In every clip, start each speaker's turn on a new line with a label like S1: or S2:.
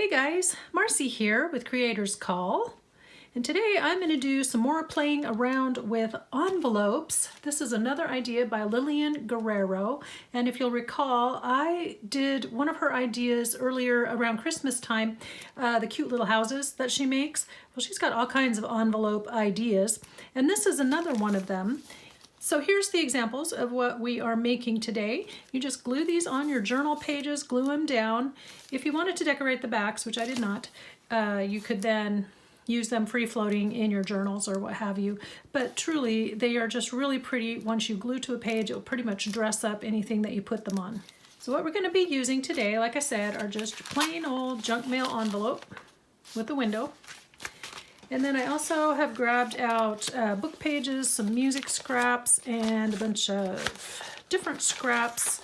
S1: Hey guys, Marcy here with Creator's Call, and today I'm going to do some more playing around with envelopes. This is another idea by Lilian Guererro, and if you'll recall, I did one of her ideas earlier around Christmas time, the cute little houses that she makes. Well, she's got all kinds of envelope ideas, and this is another one of them. So here's the examples of what we are making today. You just glue these on your journal pages, glue them down. If you wanted to decorate the backs, which I did not, you could then use them free floating in your journals or what have you. But truly, they are just really pretty. Once you glue to a page, it'll pretty much dress up anything that you put them on. So what we're going to be using today, like I said, are just plain old junk mail envelope with a window. And then I also have grabbed out book pages, some music scraps, and a bunch of different scraps,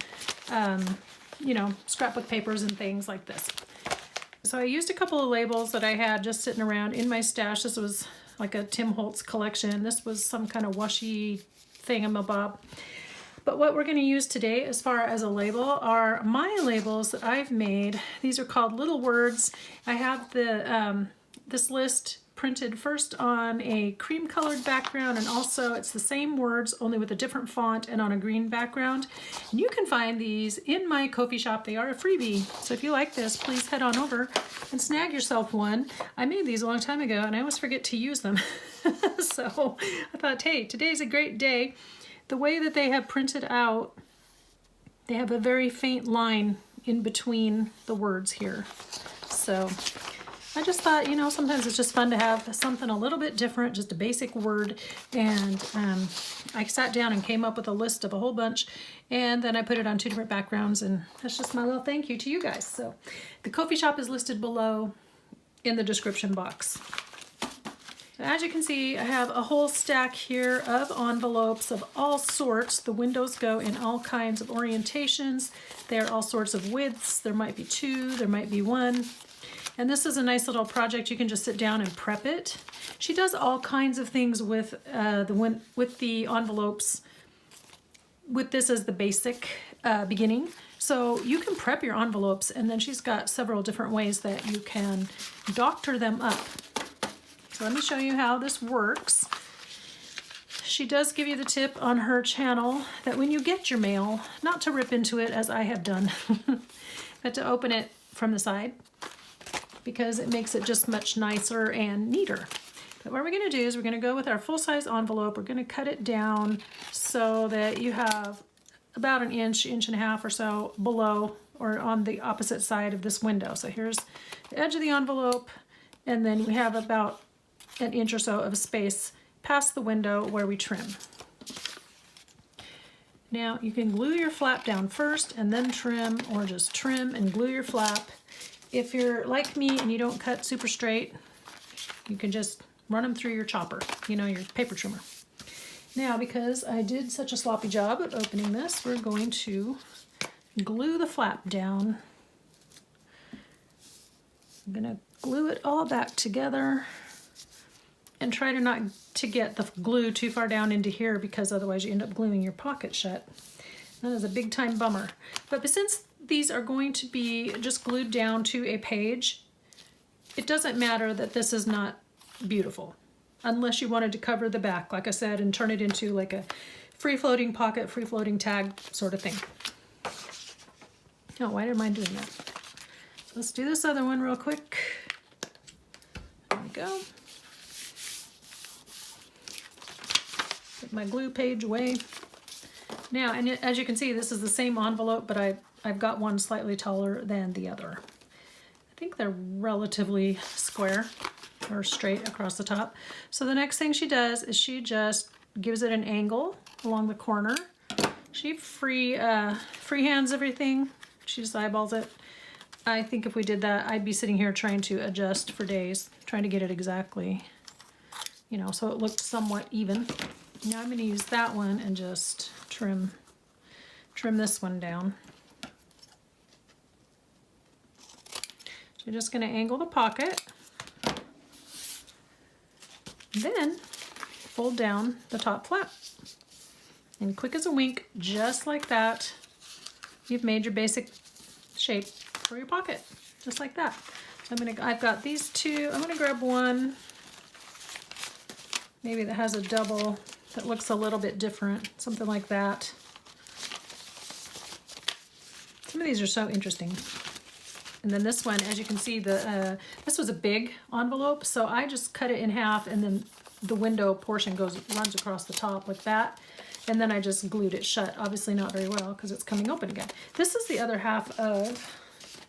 S1: you know, scrapbook papers and things like this. So I used a couple of labels that I had just sitting around in my stash. This was like a Tim Holtz collection. This was some kind of washi thingamabob. But what we're going to use today as far as a label are my labels that I've made. These are called Little Words. I have the this list printed first on a cream colored background, and also it's the same words only with a different font and on a green background. And you can find these in my Ko-fi shop. They are a freebie, so if you like this, please head on over and snag yourself one. I made these a long time ago and I always forget to use them. So I thought, hey, today's a great day. The way that they have printed out, they have a very faint line in between the words here. So I just thought, you know, sometimes it's just fun to have something a little bit different, just a basic word. And I sat down and came up with a list of a whole bunch, and then I put it on 2 different backgrounds, and that's just my little thank you to you guys. So the Ko-fi shop is listed below in the description box. So as you can see, I have a whole stack here of envelopes of all sorts. The windows go in all kinds of orientations. They're all sorts of widths. There might be 2, there might be 1. And this is a nice little project. You can just sit down and prep it. She does all kinds of things with the envelopes, with this as the basic beginning. So you can prep your envelopes, and then she's got several different ways that you can doctor them up. So let me show you how this works. She does give you the tip on her channel that when you get your mail, not to rip into it as I have done, but to open it from the side, because it makes it just much nicer and neater. But what we're going to do is we're going to go with our full-size envelope. We're going to cut it down so that you have about an inch, inch and a half or so below or on the opposite side of this window. So here's the edge of the envelope, and then we have about an inch or so of space past the window where we trim. Now you can glue your flap down first and then trim, or just trim and glue your flap. If you're like me and you don't cut super straight, you can just run them through your chopper, you know, your paper trimmer. Now, because I did such a sloppy job of opening this, we're going to glue the flap down. I'm gonna glue it all back together and try to not to get the glue too far down into here, because otherwise you end up gluing your pocket shut. That is a big time bummer. But since these are going to be just glued down to a page, it doesn't matter that this is not beautiful, unless you wanted to cover the back, like I said, and turn it into like a free-floating pocket, free-floating tag sort of thing. Oh, why am I doing that? So let's do this other one real quick. There we go. Put my glue page away. Now, and as you can see, this is the same envelope, but I've got one slightly taller than the other. I think they're relatively square or straight across the top. So the next thing she does is she just gives it an angle along the corner. She freehands everything. She just eyeballs it. I think if we did that, I'd be sitting here trying to adjust for days, trying to get it exactly, you know, so it looks somewhat even. Now I'm going to use that one and just trim this one down. So you're just going to angle the pocket, then fold down the top flap. And quick as a wink, just like that, you've made your basic shape for your pocket, just like that. So I've got these two. I'm gonna grab one, maybe that has a double that looks a little bit different, something like that. Some of these are so interesting. And then this one, as you can see, this was a big envelope, so I just cut it in half, and then the window portion runs across the top like that. And then I just glued it shut. Obviously not very well because it's coming open again. This is the other half of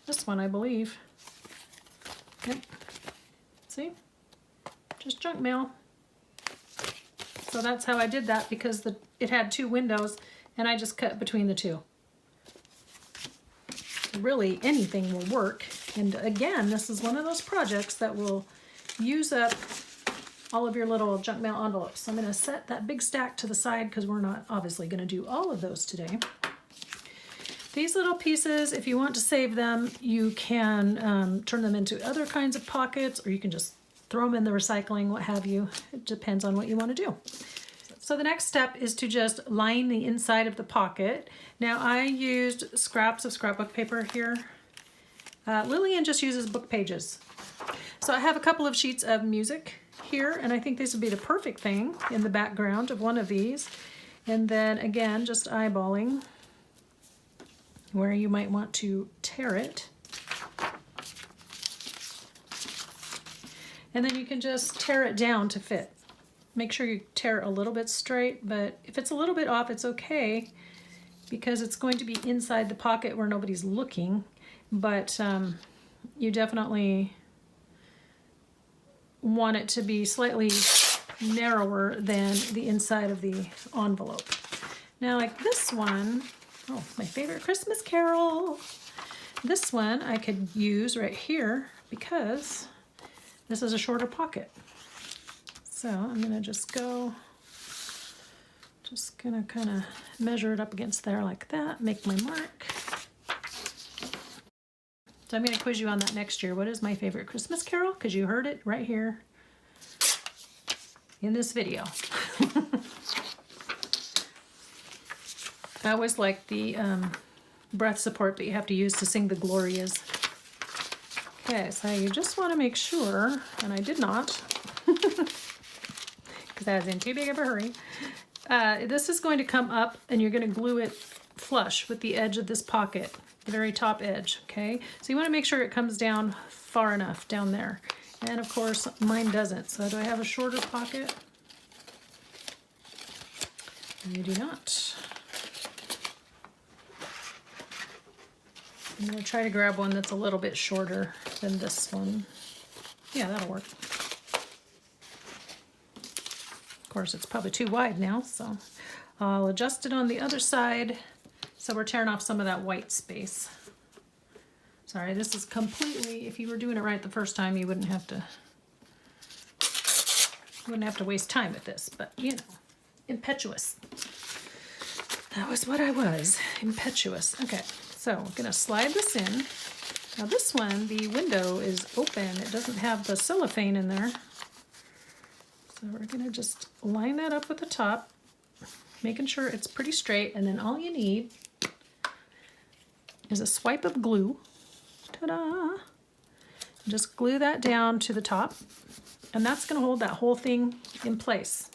S1: this one, I believe. Yep. See? Just junk mail. So that's how I did that, because it had two windows and I just cut between the two. Really, anything will work. And again, this is one of those projects that will use up all of your little junk mail envelopes. So I'm going to set that big stack to the side because we're not obviously going to do all of those today. These little pieces, if you want to save them, you can turn them into other kinds of pockets, or you can just throw them in the recycling, what have you. It depends on what you want to do. So the next step is to just line the inside of the pocket. Now I used scraps of scrapbook paper here. Lilian just uses book pages. So I have a couple of sheets of music here, and I think this would be the perfect thing in the background of one of these. And then again, just eyeballing where you might want to tear it. And then you can just tear it down to fit. Make sure you tear a little bit straight, but if it's a little bit off, it's okay, because it's going to be inside the pocket where nobody's looking. But you definitely want it to be slightly narrower than the inside of the envelope. Now, like this one, oh, my favorite Christmas Carol. This one I could use right here because this is a shorter pocket. So I'm gonna just gonna kind of measure it up against there like that, make my mark. So I'm gonna quiz you on that next year. What is my favorite Christmas Carol? Because you heard it right here in this video. I always like the breath support that you have to use to sing the Glorias. Okay, so you just want to make sure, and I did not, because I was in too big of a hurry. This is going to come up, and you're going to glue it flush with the edge of this pocket, the very top edge, okay? So you want to make sure it comes down far enough down there. And of course, mine doesn't. So do I have a shorter pocket? I do not. I'm going to try to grab one that's a little bit shorter than this one. Yeah, that'll work. Of course, it's probably too wide now, so I'll adjust it on the other side. So we're tearing off some of that white space. Sorry, this is completely, if you were doing it right the first time, you wouldn't have to waste time with this, but you know, impetuous. That was what I was, impetuous. Okay, so we're gonna slide this in. Now this one, the window is open. It doesn't have the cellophane in there. So we're gonna just line that up with the top, making sure it's pretty straight, and then all you need is a swipe of glue. Ta-da! Just glue that down to the top, and that's gonna hold that whole thing in place.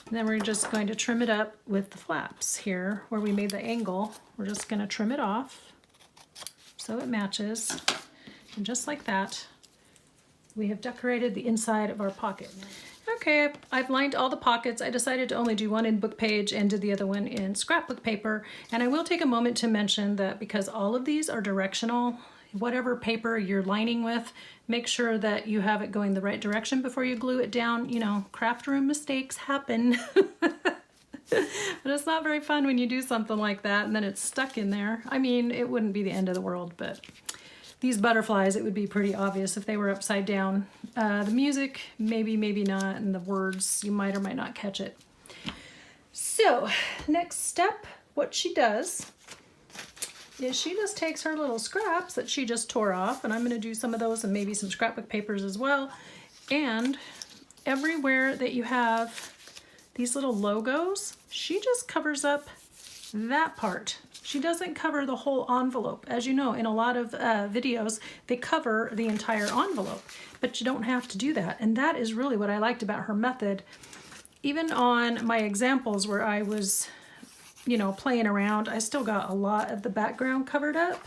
S1: And then we're just going to trim it up with the flaps here where we made the angle. We're just gonna trim it off so it matches. And just like that, we have decorated the inside of our pocket. Okay, I've lined all the pockets. I decided to only do one in book page and did the other one in scrapbook paper. And I will take a moment to mention that because all of these are directional, whatever paper you're lining with, make sure that you have it going the right direction before you glue it down. You know, craft room mistakes happen. But it's not very fun when you do something like that and then it's stuck in there. I mean, it wouldn't be the end of the world, but these butterflies, it would be pretty obvious if they were upside down. The music, maybe, maybe not, and the words, you might or might not catch it. So, next step, what she does is she just takes her little scraps that she just tore off, and I'm gonna do some of those and maybe some scrapbook papers as well. And everywhere that you have these little logos, she just covers up that part. She doesn't cover the whole envelope. As you know, in a lot of videos, they cover the entire envelope, but you don't have to do that. And that is really what I liked about her method. Even on my examples where I was, you know, playing around, I still got a lot of the background covered up,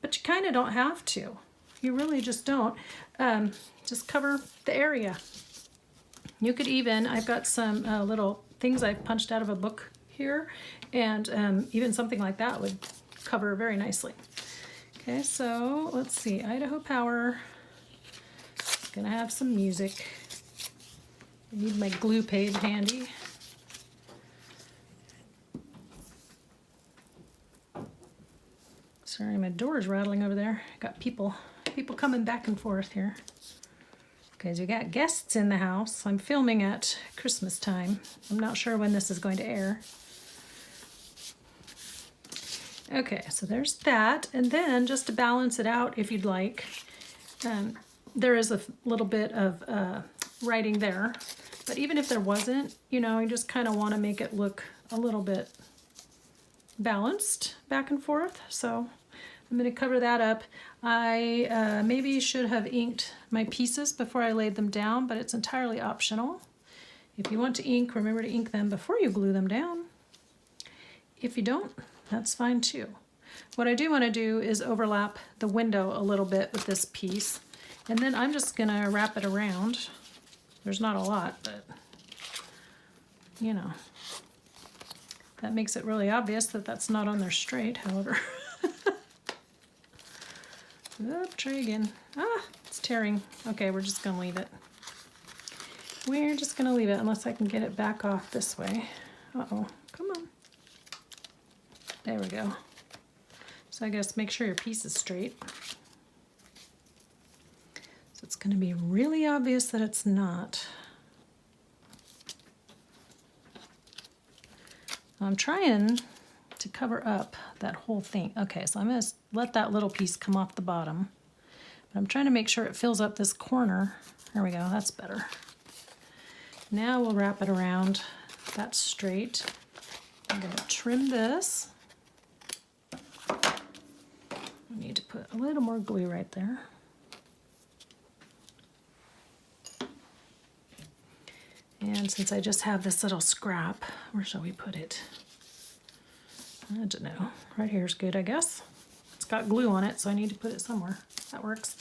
S1: but you kind of don't have to. You really just don't. Just cover the area. You could even, I've got some little things I've punched out of a book here, and even something like that would cover very nicely. Okay, so let's see, Idaho Power. Gonna have some music. I need my glue page handy. Sorry, my door's rattling over there. Got people coming back and forth here. Okay, so we got guests in the house. I'm filming at Christmas time. I'm not sure when this is going to air. Okay, so there's that. And then just to balance it out, if you'd like, there is a little bit of writing there. But even if there wasn't, you know, you just kind of want to make it look a little bit balanced back and forth. So I'm going to cover that up. I maybe should have inked my pieces before I laid them down, but it's entirely optional. If you want to ink, remember to ink them before you glue them down. If you don't, that's fine too. What I do want to do is overlap the window a little bit with this piece, and then I'm just going to wrap it around. There's not a lot, but you know, that makes it really obvious that that's not on there straight, however. Oh, try again. Ah, it's tearing. Okay, we're just gonna leave it. We're just gonna leave it unless I can get it back off this way. Uh-oh, come on. There we go. So I guess make sure your piece is straight. So it's gonna be really obvious that it's not. I'm trying to cover up that whole thing. Okay, so I'm going to let that little piece come off the bottom. But I'm trying to make sure it fills up this corner. There we go, that's better. Now we'll wrap it around. That's straight. I'm going to trim this. I need to put a little more glue right there. And since I just have this little scrap, where shall we put it? I don't know. Right here is good, I guess. It's got glue on it, so I need to put it somewhere. That works.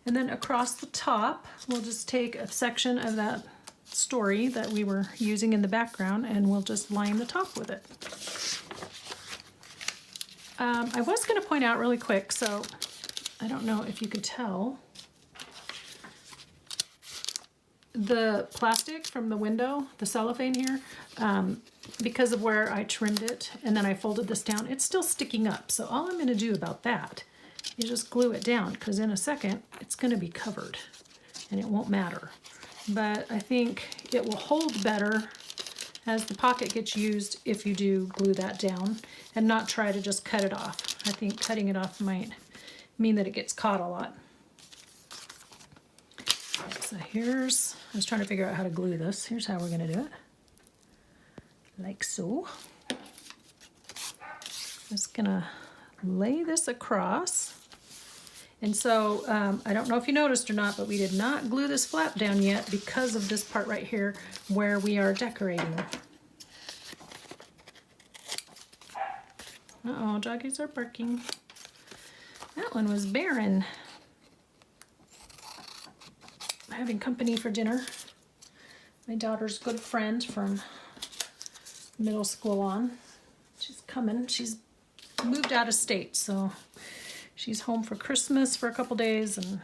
S1: And then across the top, we'll just take a section of that story that we were using in the background, and we'll just line the top with it. I was going to point out really quick, so I don't know if you could tell, the plastic from the window, the cellophane here, because of where I trimmed it and then I folded this down, it's still sticking up. So all I'm going to do about that is just glue it down, because in a second it's going to be covered and it won't matter. But I think it will hold better as the pocket gets used if you do glue that down and not try to just cut it off. I think cutting it off might mean that it gets caught a lot. So here's, I was trying to figure out how to glue this. Here's how we're going to do it. Like so. Just going to lay this across. And so I don't know if you noticed or not, but we did not glue this flap down yet because of this part right here where we are decorating. Uh-oh, doggies are barking. That one was barren. Having company for dinner. My daughter's good friend from middle school on. She's coming. She's moved out of state, so she's home for Christmas for a couple days, and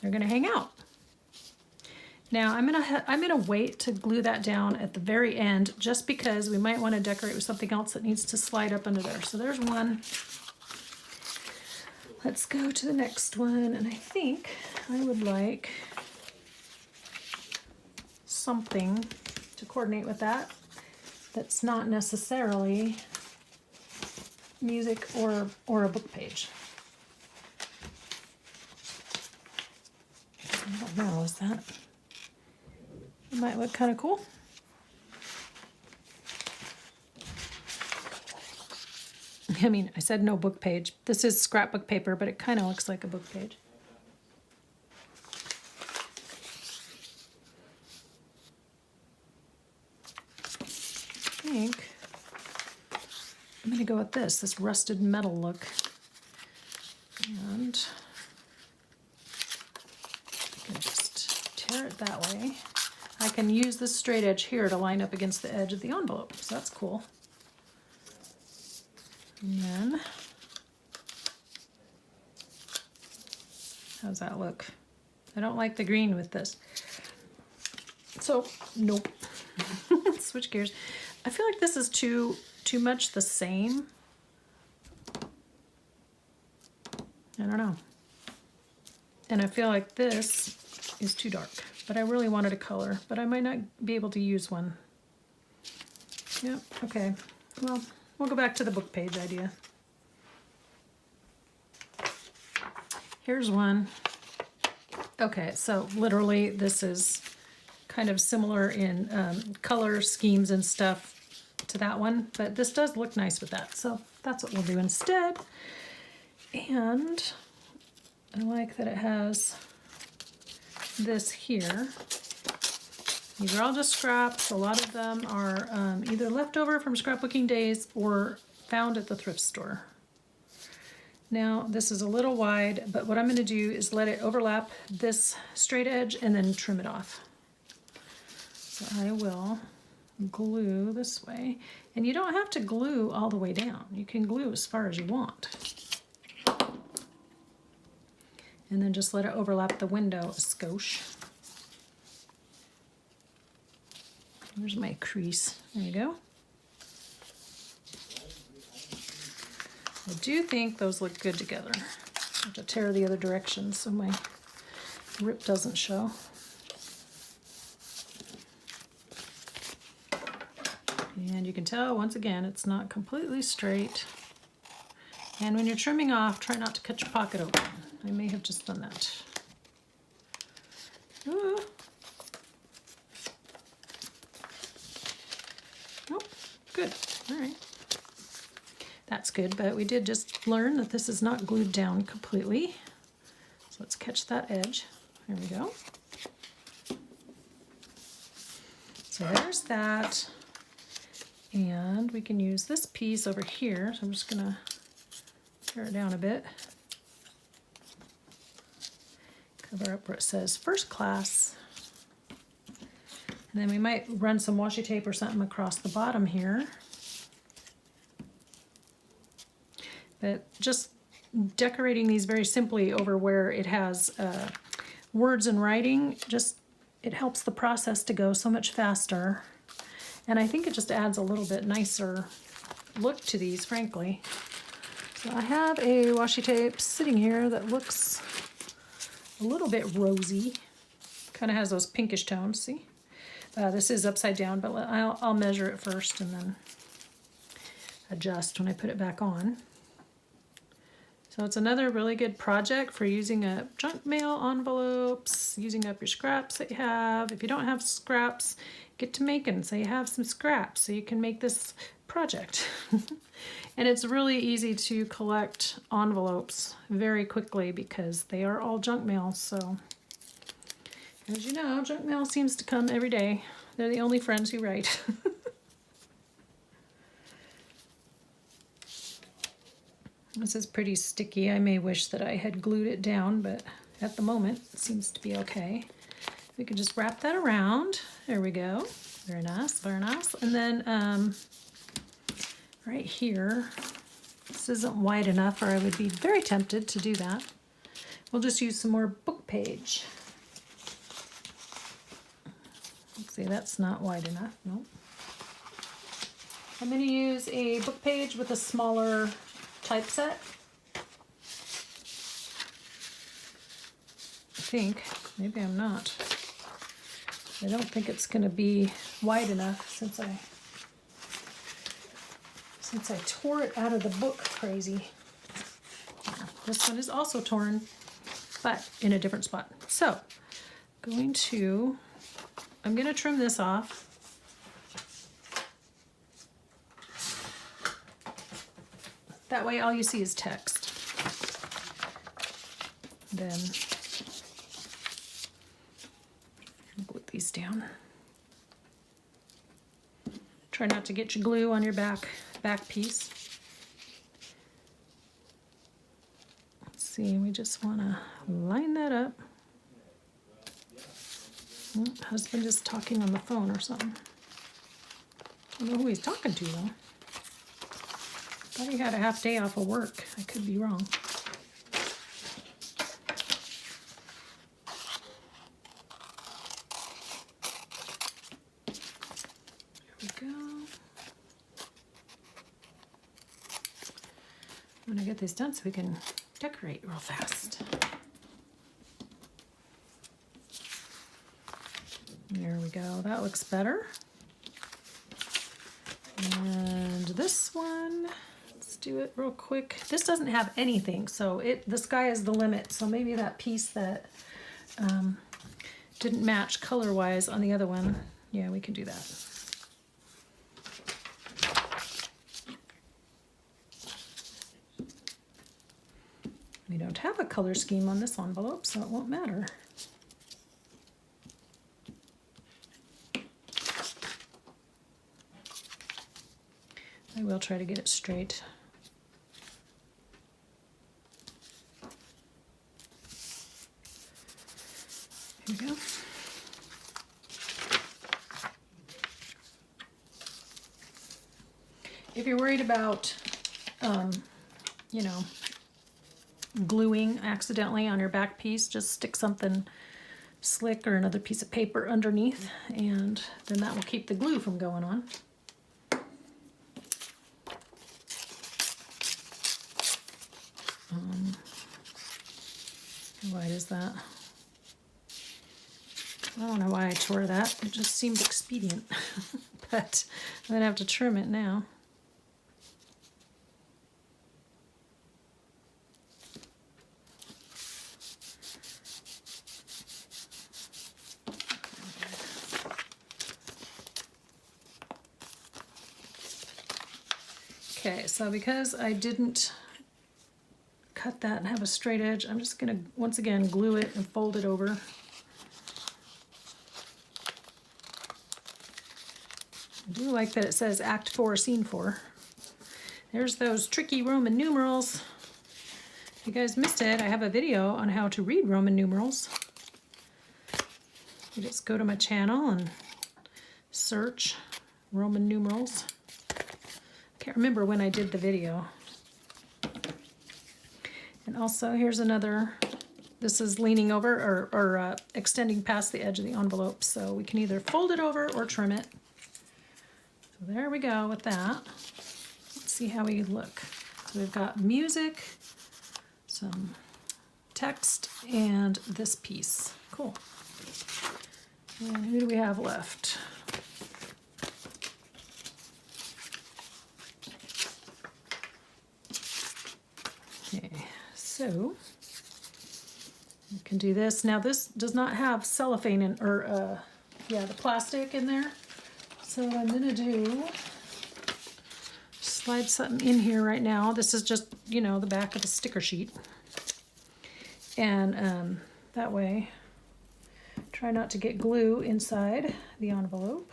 S1: they're gonna hang out. Now I'm gonna wait to glue that down at the very end, just because we might want to decorate with something else that needs to slide up under there. So there's one. Let's go to the next one, and I think I would like something to coordinate with that that's not necessarily music or a book page. I don't know, is that? It might look kind of cool. I mean, I said no book page. This is scrapbook paper, but it kind of looks like a book page. I think I'm going to go with this rusted metal look. And I can just tear it that way. I can use this straight edge here to line up against the edge of the envelope, so that's cool. And then, how's that look? I don't like the green with this. So, nope. Switch gears. I feel like this is too much the same. I don't know. And I feel like this is too dark, but I really wanted a color, but I might not be able to use one. Yep, okay. Well, we'll go back to the book page idea. Here's one. Okay, so literally this is kind of similar in color schemes and stuff to that one, but this does look nice with that, so that's what we'll do instead. And I like that it has this here. These are all just scraps. A lot of them are either leftover from scrapbooking days or found at the thrift store. Now this is a little wide, but what I'm going to do is let it overlap this straight edge and then trim it off. So I will glue this way, and you don't have to glue all the way down. You can glue as far as you want. And then just let it overlap the window a skosh. There's my crease. There you go. I do think those look good together. I have to tear the other direction so my rip doesn't show. And you can tell, once again, it's not completely straight. And when you're trimming off, try not to cut your pocket open. I may have just done that. Ooh. Oh, good. All right. That's good, but we did just learn that this is not glued down completely. So let's catch that edge. There we go. So there's that. And we can use this piece over here. So I'm just gonna tear it down a bit. Cover up where it says first class. And then we might run some washi tape or something across the bottom here. But just decorating these very simply over where it has words and writing, just it helps the process to go so much faster. And I think it just adds a little bit nicer look to these, frankly. So I have a washi tape sitting here that looks a little bit rosy. Kind of has those pinkish tones, see? This is upside down, but I'll measure it first and then adjust when I put it back on. So it's another really good project for using up junk mail envelopes, using up your scraps that you have. If you don't have scraps, get to making so you have some scraps so you can make this project. And it's really easy to collect envelopes very quickly because they are all junk mail. So as you know, junk mail seems to come every day. They're the only friends who write. This is pretty sticky. I may wish that I had glued it down, but at the moment it seems to be okay. We can just wrap that around. There we go. Very nice, very nice. And then right here, this isn't wide enough, or I would be very tempted to do that. We'll just use some more book page. Let's see, that's not wide enough. Nope. I'm going to use a book page with a smaller typeset. I think. Maybe I'm not. I don't think it's going to be wide enough since I tore it out of the book crazy. This one is also torn, but in a different spot. So, I'm going to trim this off. That way all you see is text. Then put these down. Try not to get your glue on your back piece. Let's see, we just want to line that up. Oh, husband is talking on the phone or something. I don't know who he's talking to though. Thought he had a half day off of work. I could be wrong. I'm gonna get this done so we can decorate real fast. There we go, that looks better. And this one, let's do it real quick. This doesn't have anything, so the sky is the limit. So maybe that piece that didn't match color-wise on the other one, yeah, we can do that. We don't have a color scheme on this envelope, so it won't matter. I will try to get it straight. Here we go. If you're worried about, you know, gluing accidentally on your back piece, just stick something slick or another piece of paper underneath, and then that will keep the glue from going on. How wide is that? I don't know why I tore that. It just seemed expedient, but I'm gonna have to trim it now. Okay, so because I didn't cut that and have a straight edge, I'm just gonna, once again, glue it and fold it over. I do like that it says Act 4, Scene 4. There's those tricky Roman numerals. If you guys missed it, I have a video on how to read Roman numerals. You just go to my channel and search Roman numerals. Can't remember when I did the video. And also here's another, this is leaning over or extending past the edge of the envelope, so we can either fold it over or trim it. So there we go with that. Let's see how we look. So we've got music, some text, and this piece. Cool. And who do we have left? Okay, so you can do this. Now this does not have cellophane in, or yeah, the plastic in there. So what I'm gonna do, slide something in here right now. This is just, you know, the back of the sticker sheet. And that way, try not to get glue inside the envelope.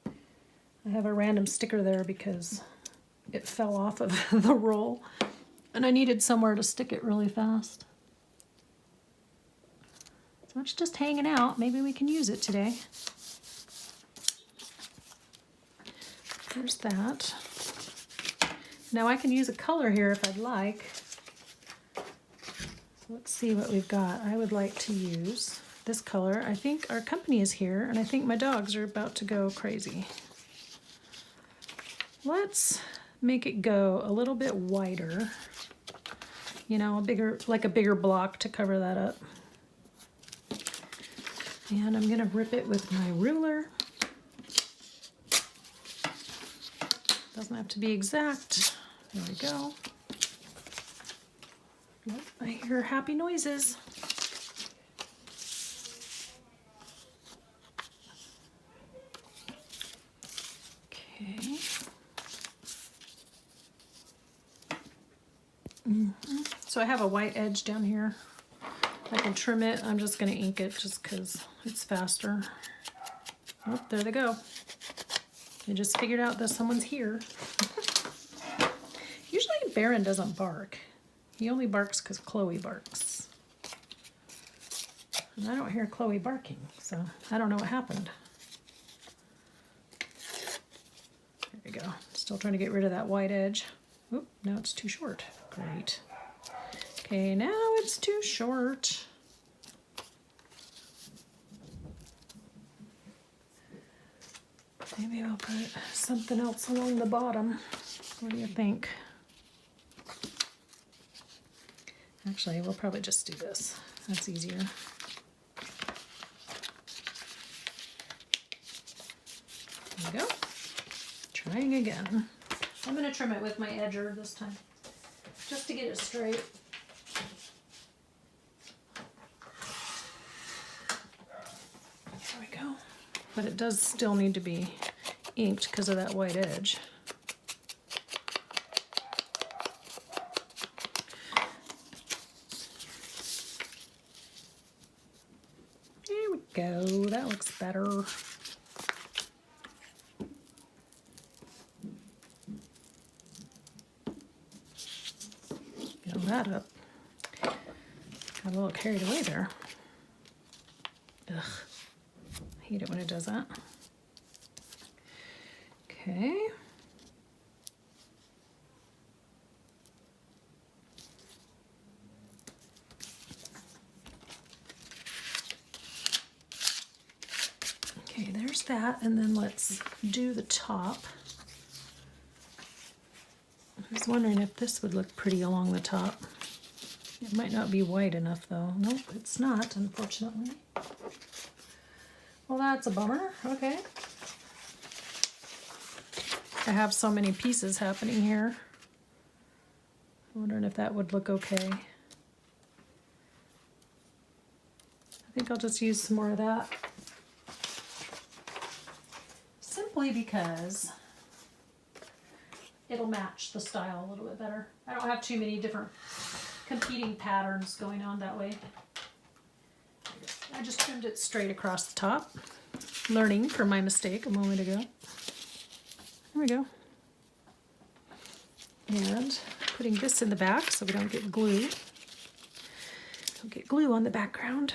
S1: I have a random sticker there because it fell off of the roll and I needed somewhere to stick it really fast. So it's just hanging out. Maybe we can use it today. There's that. Now I can use a color here if I'd like. So let's see what we've got. I would like to use this color. I think our company is here and I think my dogs are about to go crazy. Let's make it go a little bit wider. You know, like a bigger block to cover that up. And I'm gonna rip it with my ruler. Doesn't have to be exact. There we go. Yep, I hear happy noises. Okay. so I have a white edge down here. I can trim it. I'm just going to ink it just because it's faster. Oh, there they go. I just figured out that someone's here. Usually Baron doesn't bark. He only barks because Chloe barks. And I don't hear Chloe barking, so I don't know what happened. There we go. Still trying to get rid of that white edge. Oop, now it's too short. Great. Okay, now it's too short. Maybe I'll put something else along the bottom. What do you think? Actually, we'll probably just do this. That's easier. There we go. Trying again. I'm going to trim it with my edger this time, just to get it straight. There we go. But it does still need to be inked because of that white edge. There we go. That looks better. Get all that up. Got a little carried away there. Ugh. I hate it when it does that. Okay. Okay, there's that, and then let's do the top. I was wondering if this would look pretty along the top. It might not be white enough though. Nope, it's not, unfortunately. Well, that's a bummer. Okay. I have so many pieces happening here. I'm wondering if that would look okay. I think I'll just use some more of that. Simply because it'll match the style a little bit better. I don't have too many different competing patterns going on that way. I just trimmed it straight across the top, learning from my mistake a moment ago. There we go. And putting this in the back so we don't get glue. Don't get glue on the background.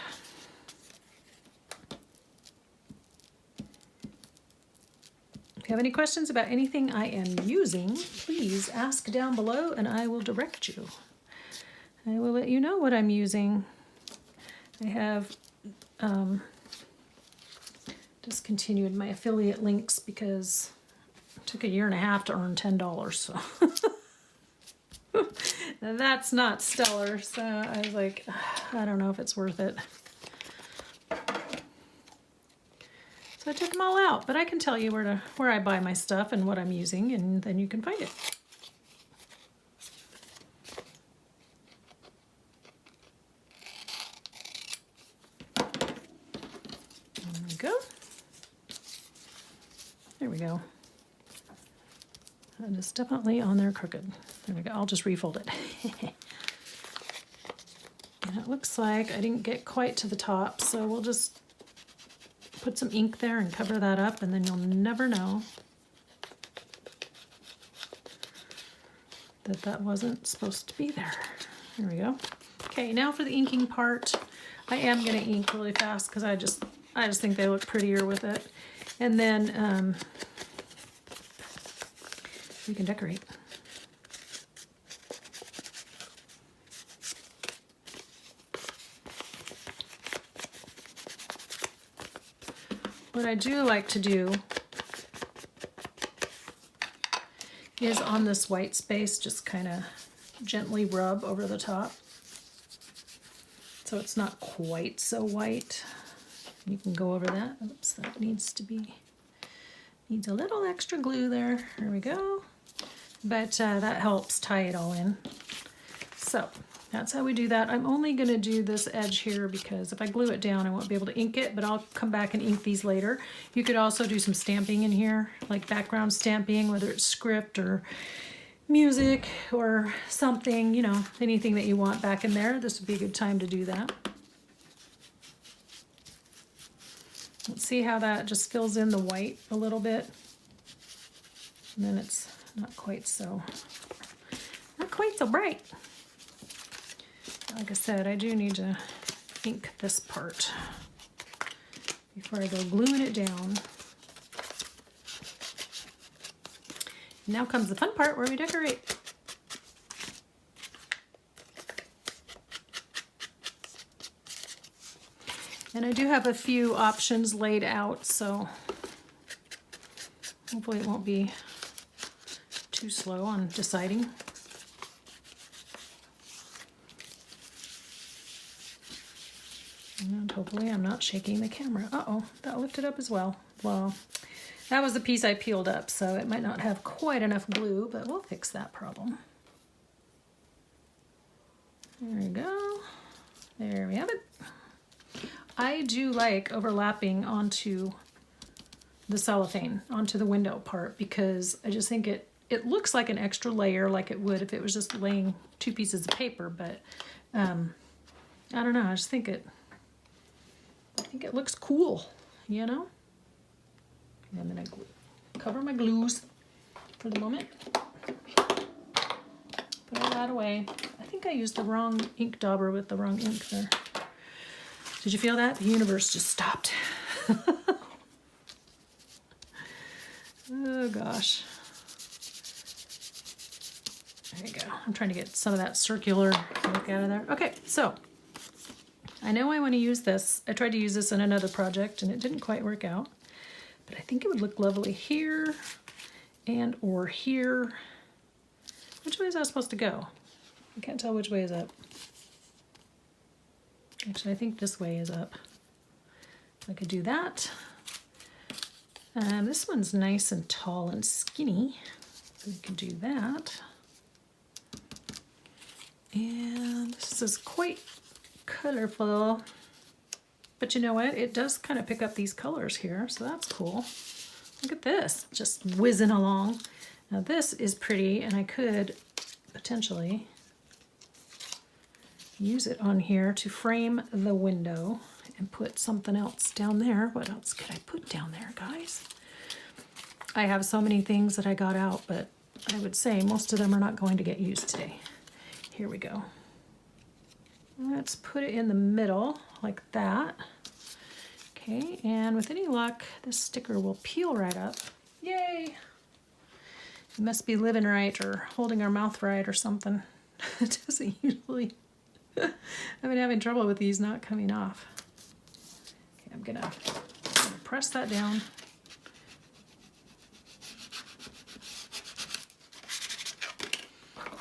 S1: If you have any questions about anything I am using, please ask down below and I will direct you. I will let you know what I'm using. I have discontinued my affiliate links because it took 1.5 years to earn $10. So that's not stellar. So I was like, I don't know if it's worth it. So I took them all out, but I can tell you where I buy my stuff and what I'm using, and then you can find it. There we go. There we go. That is definitely on there crooked. There we go. I'll just refold it. And it looks like I didn't get quite to the top, so we'll just put some ink there and cover that up, and then you'll never know that that wasn't supposed to be there. There we go. Okay, now for the inking part. I am going to ink really fast because I just think they look prettier with it. And then we can decorate. What I do like to do is on this white space, just kind of gently rub over the top so it's not quite so white. You can go over that. Oops, that needs a little extra glue there. There we go. But that helps tie it all in. So that's how we do that. I'm only going to do this edge here because if I glue it down, I won't be able to ink it, but I'll come back and ink these later. You could also do some stamping in here, like background stamping, whether it's script or music or something, you know, anything that you want back in there, this would be a good time to do that. Let's see how that just fills in the white a little bit. And then it's not quite so bright. Like I said, I do need to ink this part before I go gluing it down. Now comes the fun part where we decorate. And I do have a few options laid out, so hopefully it won't be too slow on deciding. And hopefully I'm not shaking the camera. Uh-oh, that lifted up as well. Well, that was the piece I peeled up, so it might not have quite enough glue, but we'll fix that problem. There we go. There we have it. I do like overlapping onto the cellophane, onto the window part, because I just think it looks like an extra layer, like it would if it was just laying two pieces of paper, but I don't know, I just think it looks cool, you know? I'm gonna cover my glues for the moment. Put all that away. I think I used the wrong ink dauber with the wrong ink there. Did you feel that? The universe just stopped. Oh gosh. There you go. I'm trying to get some of that circular look out of there. Okay, so I know I want to use this. I tried to use this in another project and it didn't quite work out, but I think it would look lovely here and or here. Which way is that supposed to go? I can't tell which way is up. Actually, I think this way is up. I could do that. This one's nice and tall and skinny, so we can do that. And this is quite colorful, but you know what? It does kind of pick up these colors here, so that's cool. Look at this, just whizzing along. Now this is pretty, and I could potentially use it on here to frame the window and put something else down there. What else could I put down there, guys? I have so many things that I got out, but I would say most of them are not going to get used today. Here we go. Let's put it in the middle like that. Okay, and with any luck, this sticker will peel right up. Yay! We must be living right or holding our mouth right or something. It doesn't usually. I've been having trouble with these not coming off. Okay, I'm gonna press that down.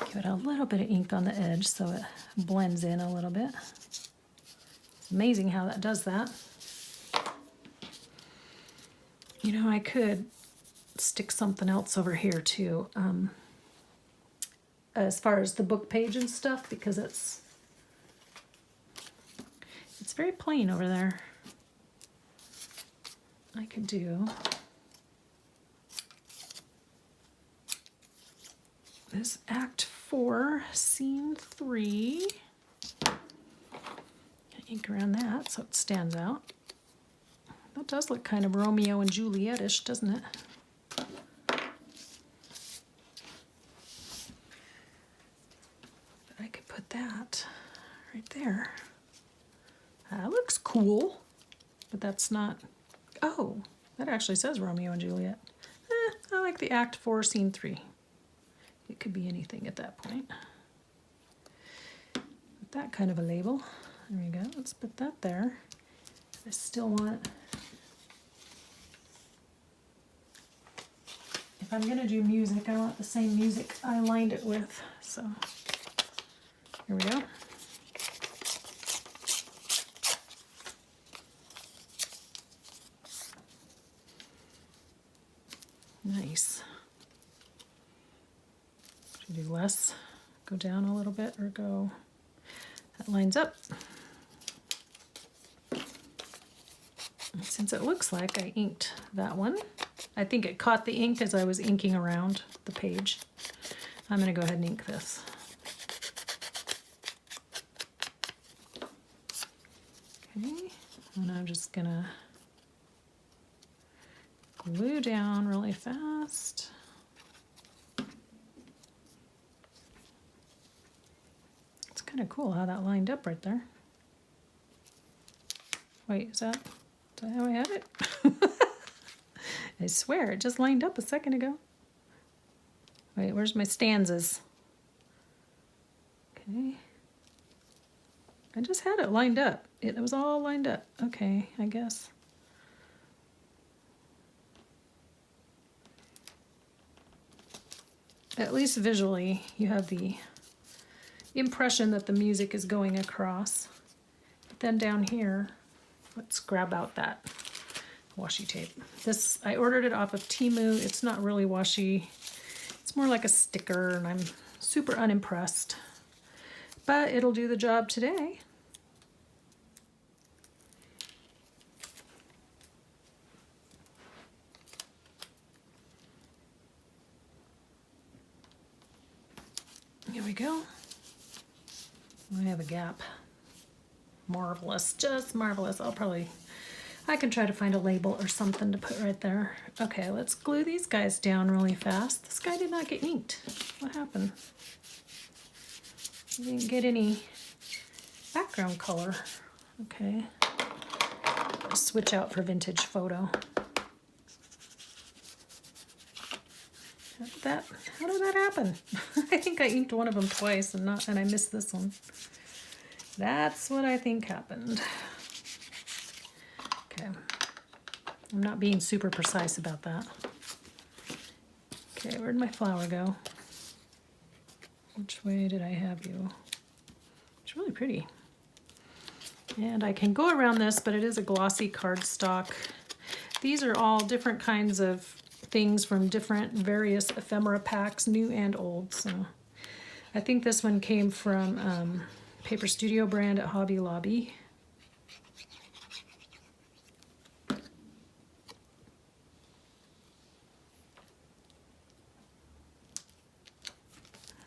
S1: Give it a little bit of ink on the edge so it blends in a little bit. It's amazing how that does that. You know, I could stick something else over here too, as far as the book page and stuff, because it's very plain over there. I could do this Act 4, Scene 3. Ink around that so it stands out. That does look kind of Romeo and Juliet-ish, doesn't it? But I could put that right there. That looks cool, but that's not... Oh, that actually says Romeo and Juliet. I like the Act 4, Scene 3. It could be anything at that point. With that kind of a label. There we go. Let's put that there. I still want... If I'm going to do music, I want the same music I lined it with. So, here we go. Nice. Should I do less? Go down a little bit or go... That lines up. And since it looks like I inked that one, I think it caught the ink as I was inking around the page. I'm going to go ahead and ink this. Okay, and I'm just going to glue down really fast. It's kind of cool how that lined up right there. Wait, is that how I had it? I swear, it just lined up a second ago. Wait, where's my stanzas? Okay. I just had it lined up. It was all lined up. Okay, I guess. At least visually, you have the impression that the music is going across. But then down here, let's grab out that washi tape. This, I ordered it off of Temu. It's not really washi. It's more like a sticker, and I'm super unimpressed. But it'll do the job today. Here we go. I have a gap. Marvelous, just marvelous. I can try to find a label or something to put right there. Okay, let's glue these guys down really fast. This guy did not get inked. What happened? I didn't get any background color. Okay. I'll switch out for vintage photo. How did that happen? I think I inked one of them twice and I missed this one. That's what I think happened. Okay. I'm not being super precise about that. Okay, where'd my flower go? Which way did I have you? It's really pretty. And I can go around this, but it is a glossy cardstock. These are all different kinds of things from different various ephemera packs, new and old. So I think this one came from Paper Studio brand at Hobby Lobby.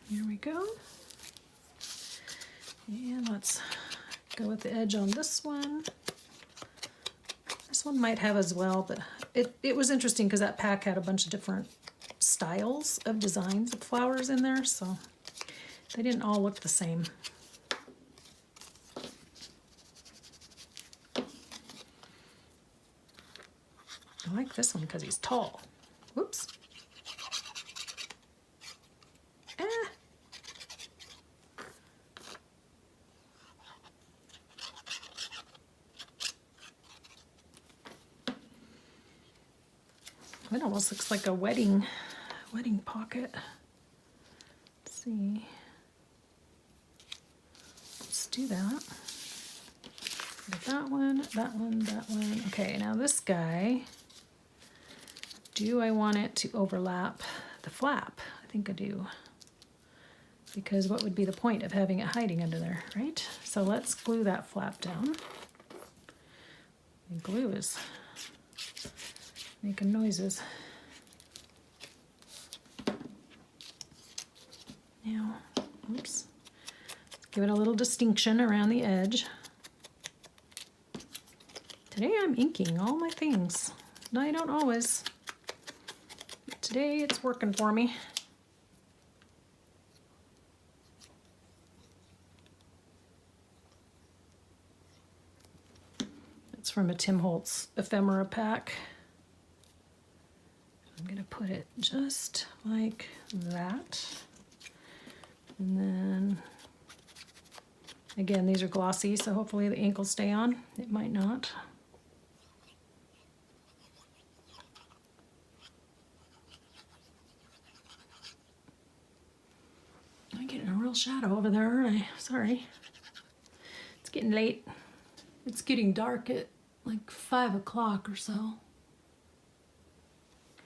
S1: Here we go. And let's go with the edge on this one. This one might have as well, but it was interesting because that pack had a bunch of different styles of designs of flowers in there, so they didn't all look the same. I like this one because he's tall. Whoops. It almost looks like a wedding pocket. Let's see. Let's do that. Get that one, that one, that one. Okay, now this guy, do I want it to overlap the flap? I think I do. Because what would be the point of having it hiding under there, right? So let's glue that flap down. And glue is making noises. Now, oops. Let's give it a little distinction around the edge. Today I'm inking all my things. No, I don't always. But today it's working for me. It's from a Tim Holtz ephemera pack. I'm going to put it just like that. And then, again, these are glossy, so hopefully the ink will stay on. It might not. I'm getting a real shadow over there, aren't I? Sorry. It's getting late. It's getting dark at like 5 o'clock or so.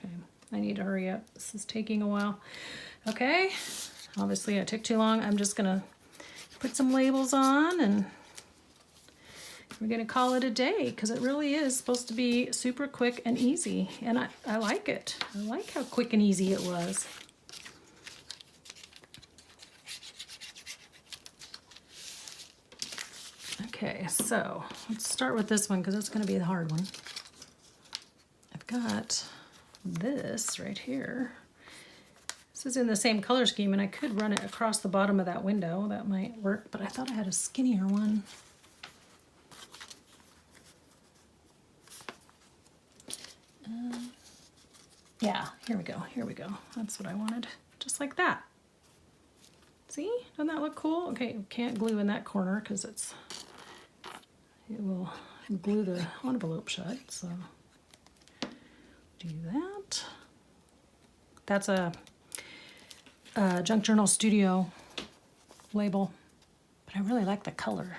S1: Okay, I need to hurry up. This is taking a while. Okay, obviously I took too long. I'm just gonna put some labels on and we're gonna call it a day because it really is supposed to be super quick and easy. And I like it. I like how quick and easy it was. Okay, so let's start with this one because it's going to be the hard one. I've got this right here. This is in the same color scheme, and I could run it across the bottom of that window. That might work, but I thought I had a skinnier one. Yeah, here we go, here we go. That's what I wanted, just like that. See, doesn't that look cool? Okay, can't glue in that corner because it will glue the envelope shut, so do that. That's a Junk Journal Studio label, but I really like the color.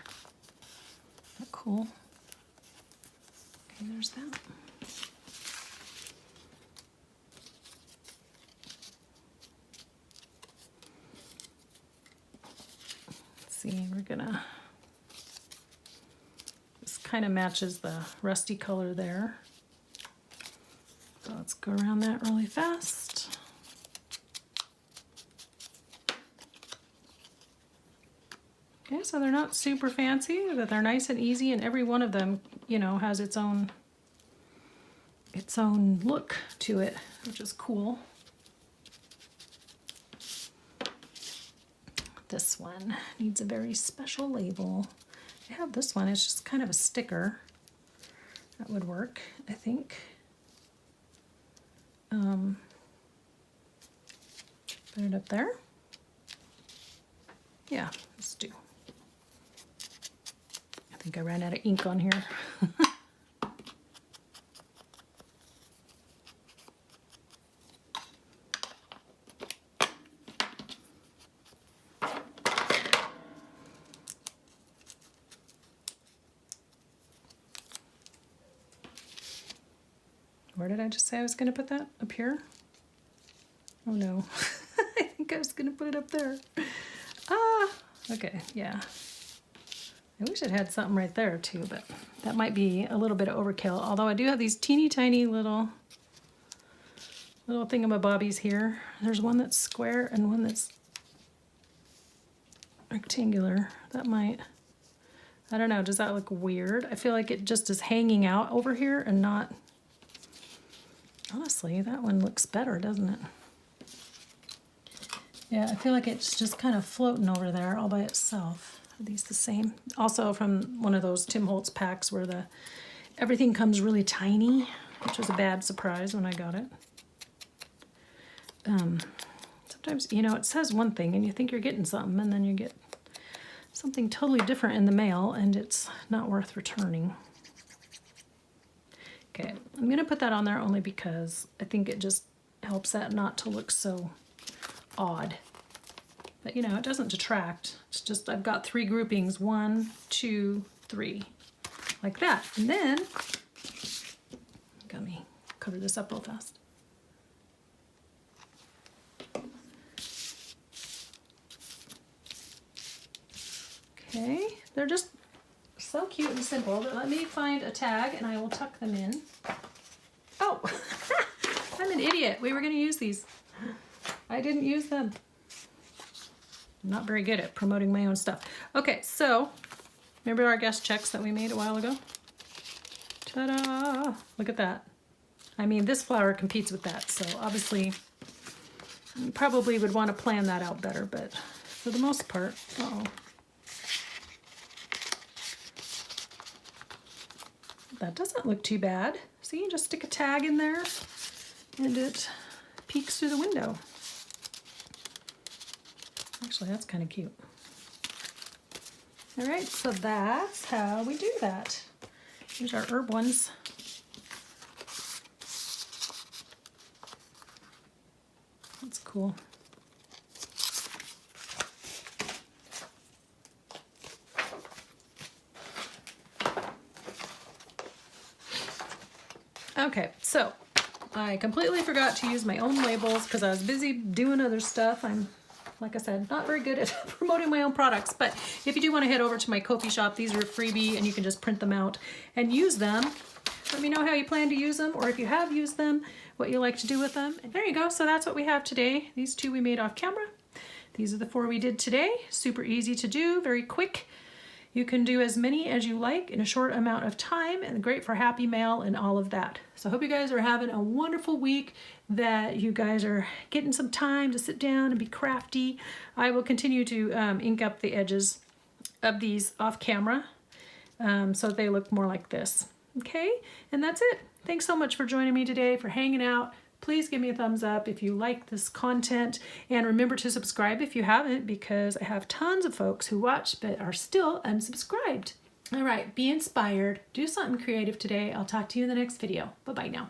S1: Isn't that cool? Okay, there's that. See, we're gonna, this kind of matches the rusty color there. So let's go around that really fast. Okay, so they're not super fancy, but they're nice and easy, and every one of them, you know, has its own look to it, which is cool. This one needs a very special label. I have this one, it's just kind of a sticker. That would work, I think. Put it up there. Yeah, let's do. I think I ran out of ink on here. Where did I just say I was going to put that? Up here? Oh no. I think I was going to put it up there. Ah, okay, yeah. I wish it had something right there too, but that might be a little bit of overkill. Although I do have these teeny tiny little thingamabobbies here. There's one that's square and one that's rectangular. That might, I don't know, does that look weird? I feel like it just is hanging out over here and not. Honestly, that one looks better, doesn't it? Yeah, I feel like it's just kind of floating over there all by itself. Are these the same? Also from one of those Tim Holtz packs where everything comes really tiny, which was a bad surprise when I got it. Sometimes, you know, it says one thing and you think you're getting something, and then you get something totally different in the mail and it's not worth returning. Okay, I'm going to put that on there only because I think it just helps that not to look so odd. But you know, it doesn't detract. It's just I've got 3 groupings, 1, 2, 3, like that. And then, let me cover this up real fast. Okay, they're just so cute and simple. Let me find a tag and I will tuck them in. Oh, I'm an idiot. We were going to use these. I didn't use them. I'm not very good at promoting my own stuff. Okay, so remember our guest checks that we made a while ago? Ta-da! Look at that. I mean, this flower competes with that, so obviously you probably would want to plan that out better, but for the most part, uh-oh. That doesn't look too bad. See, you just stick a tag in there and it peeks through the window. Actually, that's kind of cute. All right, so that's how we do that. Here's our herb ones. That's cool. Okay, so I completely forgot to use my own labels because I was busy doing other stuff. I'm, like I said, not very good at promoting my own products, but if you do want to head over to my Ko-fi shop, these are Freebie and you can just print them out and use them. Let me know how you plan to use them, or if you have used them, what you like to do with them. And there you go, so that's what we have today. These 2 we made off camera. These are the 4 we did today. Super easy to do, very quick. You can do as many as you like in a short amount of time, and great for happy mail and all of that. So I hope you guys are having a wonderful week, that you guys are getting some time to sit down and be crafty. I will continue to ink up the edges of these off camera so they look more like this. Okay, and that's it. Thanks so much for joining me today, for hanging out. Please give me a thumbs up if you like this content, and remember to subscribe if you haven't, because I have tons of folks who watch but are still unsubscribed. All right, be inspired. Do something creative today. I'll talk to you in the next video. Bye-bye now.